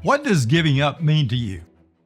What does giving up mean to you?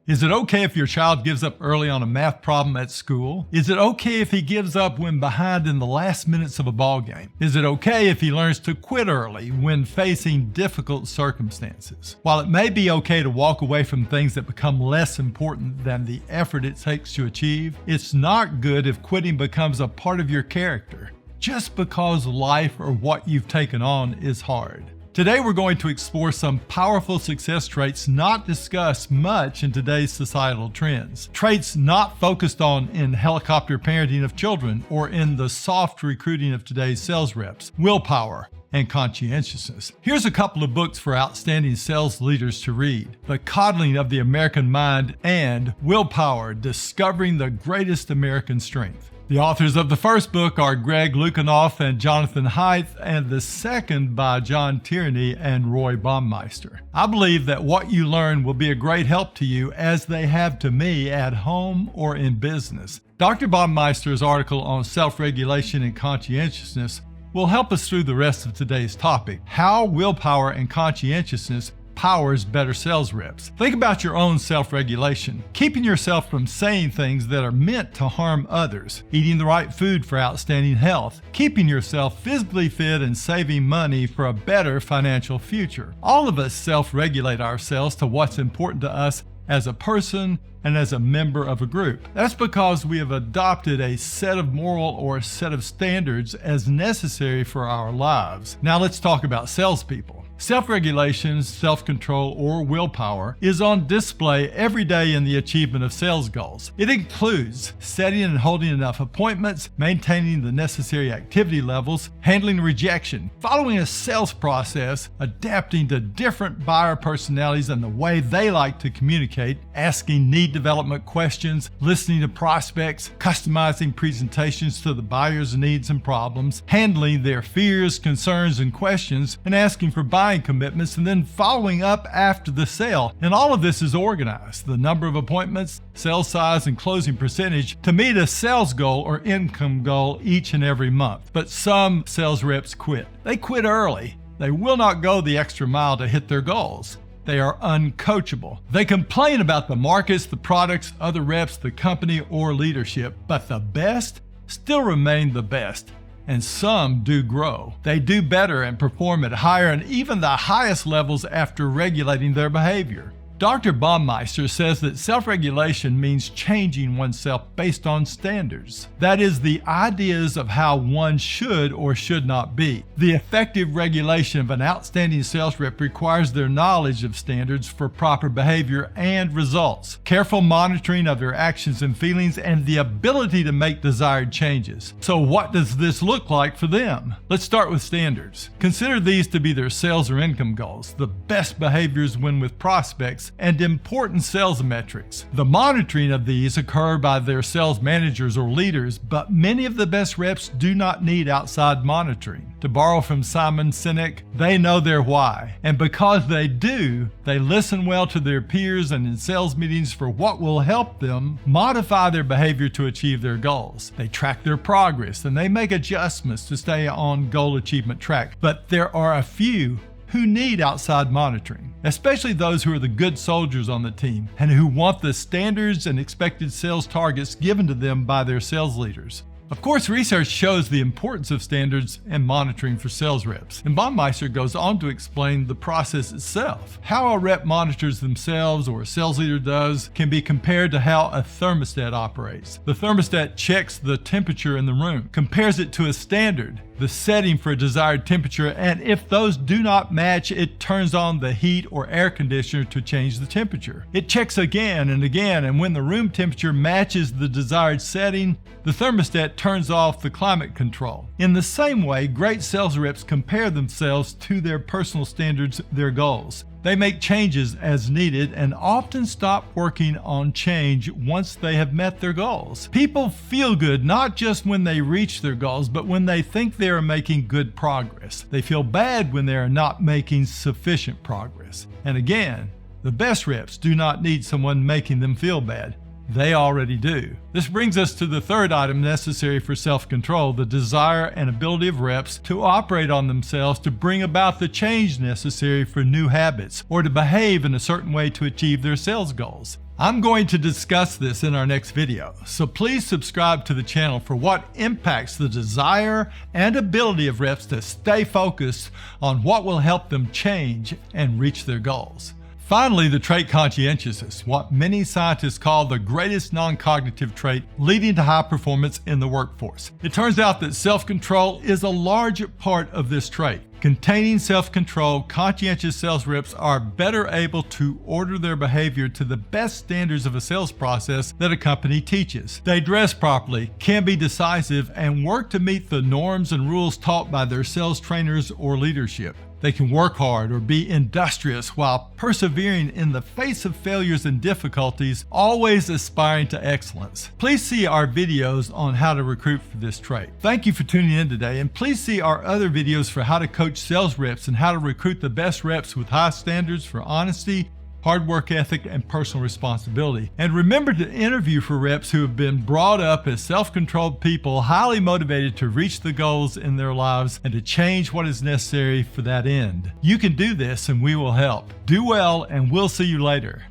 Is it okay if your child gives up early on a math problem at school? Is it okay if he gives up when behind in the last minutes of a ball game? Is it okay if he learns to quit early when facing difficult circumstances? While it may be okay to walk away from things that become less important than the effort it takes to achieve, it's not good if quitting becomes a part of your character, just because life or what you've taken on is hard. Today we're going to explore some powerful success traits not discussed much in today's societal trends. Traits not focused on in helicopter parenting of children or in the soft recruiting of today's sales reps. Willpower and Conscientiousness. Here's a couple of books for outstanding sales leaders to read. The Coddling of the American Mind and Willpower, Discovering the Greatest American Strength. The authors of the first book are Greg Lukianoff and Jonathan Haidt, and the second by John Tierney and Roy Baumeister. I believe that what you learn will be a great help to you, as they have to me at home or in business. Dr. Baumeister's article on self-regulation and conscientiousness will help us through the rest of today's topic: how willpower and conscientiousness powers better sales reps. Think about your own self-regulation, keeping yourself from saying things that are meant to harm others, eating the right food for outstanding health, keeping yourself physically fit, and saving money for a better financial future. All of us self-regulate ourselves to what's important to us as a person and as a member of a group. That's because we have adopted a set of moral or a set of standards as necessary for our lives. Now let's talk about salespeople. Self-regulation, self-control, or willpower is on display every day in the achievement of sales goals. It includes setting and holding enough appointments, maintaining the necessary activity levels, handling rejection, following a sales process, adapting to different buyer personalities and the way they like to communicate, asking need development questions, listening to prospects, customizing presentations to the buyer's needs and problems, handling their fears, concerns, and questions, and asking for buying commitments, and then following up after the sale. And all of this is organized: the number of appointments, sales size, and closing percentage to meet a sales goal or income goal each and every month. But some sales reps quit. They quit early. They will not go the extra mile to hit their goals. They are uncoachable. They complain about the markets, the products, other reps, the company, or leadership, but the best still remain the best. And some do grow. They do better and perform at higher and even the highest levels after regulating their behavior. Dr. Baumeister says that self-regulation means changing oneself based on standards. That is, the ideas of how one should or should not be. The effective regulation of an outstanding sales rep requires their knowledge of standards for proper behavior and results, careful monitoring of their actions and feelings, and the ability to make desired changes. So what does this look like for them? Let's start with standards. Consider these to be their sales or income goals, the best behaviors when with prospects, and important sales metrics. The monitoring of these occur by their sales managers or leaders, but many of the best reps do not need outside monitoring. To borrow from Simon Sinek, they know their why, and because they do, they listen well to their peers and in sales meetings for what will help them modify their behavior to achieve their goals. They track their progress and they make adjustments to stay on goal achievement track. But there are a few who need outside monitoring, especially those who are the good soldiers on the team and who want the standards and expected sales targets given to them by their sales leaders. Of course, research shows the importance of standards and monitoring for sales reps, and Baumeister goes on to explain the process itself. How a rep monitors themselves, or a sales leader does, can be compared to how a thermostat operates. The thermostat checks the temperature in the room, compares it to a standard, the setting for a desired temperature, and if those do not match, it turns on the heat or air conditioner to change the temperature. It checks again and again, and when the room temperature matches the desired setting, the thermostat turns off the climate control. In the same way, great sales reps compare themselves to their personal standards, their goals. They make changes as needed and often stop working on change once they have met their goals. People feel good not just when they reach their goals, but when they think they are making good progress. They feel bad when they are not making sufficient progress. And again, the best reps do not need someone making them feel bad. They already do. This brings us to the third item necessary for self-control, the desire and ability of reps to operate on themselves to bring about the change necessary for new habits or to behave in a certain way to achieve their sales goals. I'm going to discuss this in our next video, so please subscribe to the channel for what impacts the desire and ability of reps to stay focused on what will help them change and reach their goals. Finally, the trait conscientiousness, what many scientists call the greatest non-cognitive trait leading to high performance in the workforce. It turns out that self-control is a large part of this trait. Containing self-control, conscientious sales reps are better able to order their behavior to the best standards of a sales process that a company teaches. They dress properly, can be decisive, and work to meet the norms and rules taught by their sales trainers or leadership. They can work hard or be industrious while persevering in the face of failures and difficulties, always aspiring to excellence. Please see our videos on how to recruit for this trait. Thank you for tuning in today, and please see our other videos for how to coach sales reps and how to recruit the best reps with high standards for honesty, hard work ethic, and personal responsibility. And remember to interview for reps who have been brought up as self-controlled people, highly motivated to reach the goals in their lives and to change what is necessary for that end. You can do this and we will help. Do well, and we'll see you later.